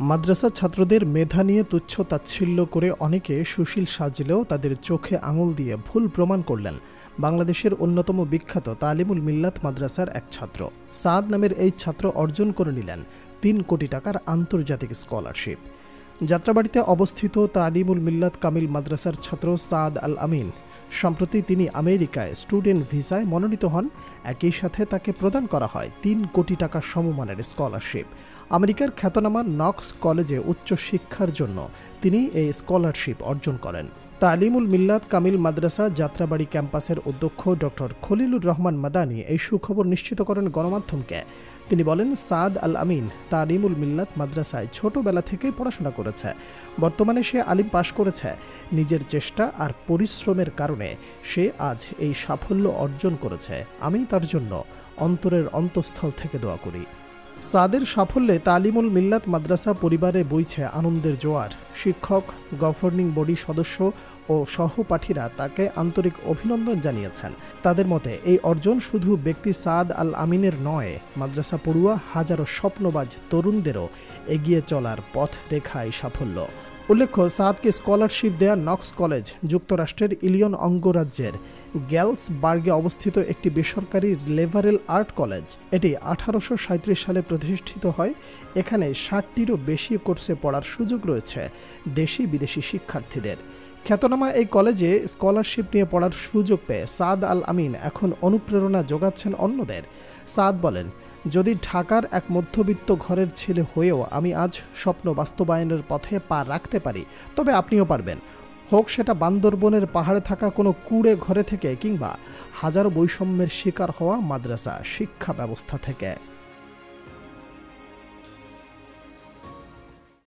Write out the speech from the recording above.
মাদ্রাসা ছাত্রদের মেধা নিয়ে তুচ্ছ-তাচ্ছিল্য করে অনেকে সুশীল সাজলেও তাদের চোখে আঙুল দিয়ে ভুল প্রমাণ করলেন বাংলাদেশের অন্যতম বিখ্যাত তালিমুল মিল্লাত মাদ্রাসার এক ছাত্র। সাদ নামের এই ছাত্র অর্জন করে নিলেন ৩ কোটি টাকার আন্তর্জাতিক স্কলারশিপ। যাত্রাবাড়িতে অবস্থিত তালিমুল মিল্লাত কামিল মাদ্রাসার ছাত্র সাদ আল আমিন সম্প্রতি তিনি আমেরিকায় স্টুডেন্ট ভিসায় মনোনীত হন। একই সাথে তাকে প্রদান করা হয় ৩ কোটি টাকা সমমানের স্কলারশিপ। আমেরিকার খ্যাতনামা নক্স কলেজে উচ্চশিক্ষার জন্য তিনি এই স্কলারশিপ অর্জন করেন। তালিমুল মিল্লাত কামিল মাদ্রাসা যাত্রাবাড়ি ক্যাম্পাসের অধ্যক্ষ ডক্টর খলিলুর রহমান মাদানী এই সুখবর নিশ্চিত করেন গণমাধ্যমকে। তিনি বলেন, সাদ আল আমিন তালিমুল মিল্লাত মাদ্রাসায় ছোটবেলা থেকেই পড়াশোনা করেছে। বর্তমানে সে আলিম পাশ করেছে। নিজের চেষ্টা আর পরিশ্রমের কারণে সে আজ এই সাফল্য অর্জন করেছে। আমি তার জন্য অন্তরের অন্তঃস্থল থেকে দোয়া করি। সাদের সাফল্যে তালিমুল মিল্লাত মাদ্রাসা পরিবারে বইছে আনন্দের জোয়ার। শিক্ষক, গভর্নিং বডি সদস্য ও সহপাঠীরা তাকে আন্তরিক অভিনন্দন জানিয়েছেন। তাদের মতে এই অর্জন শুধু ব্যক্তি সাদ আল আমিনের নয়, মাদ্রাসা পড়ুয়া হাজারো স্বপ্নবাজ তরুণদেরও এগিয়ে চলার পথ রেখায় সাফল্য। উল্লেখ্য, সাদকে স্কলারশিপ দেয়া নক্স কলেজ যুক্তরাষ্ট্রের ইলিয়ন অঙ্গরাজ্যের গ্যালসবার্গে অবস্থিত একটি বেসরকারি লিবারেল আর্ট কলেজ। এটি 1837 সালে প্রতিষ্ঠিত হয়। এখানে 60টিরও বেশি কোর্সে পড়ার সুযোগ রয়েছে দেশি বিদেশি শিক্ষার্থীদের। খ্যাতনামা এই কলেজে স্কলারশিপ নিয়ে পড়ার সুযোগ পেয়ে সাদ আল আমিন এখন অনুপ্রেরণা যোগাচ্ছেন অন্যদের। সাদ বলেন, যদি ঢাকার এক মধ্যবিত্ত ঘরের ছেলে হয়েও আমি আজ স্বপ্ন বাস্তবায়নের পথে পা রাখতে পারি, তবে আপনিও পারবেন। হোক সেটা বান্দরবনের পাহাড়ে থাকা কোনো কুঁড়ে ঘরে থেকে কিংবা হাজারো বৈষম্যের শিকার হওয়া মাদ্রাসা শিক্ষা ব্যবস্থা থেকে।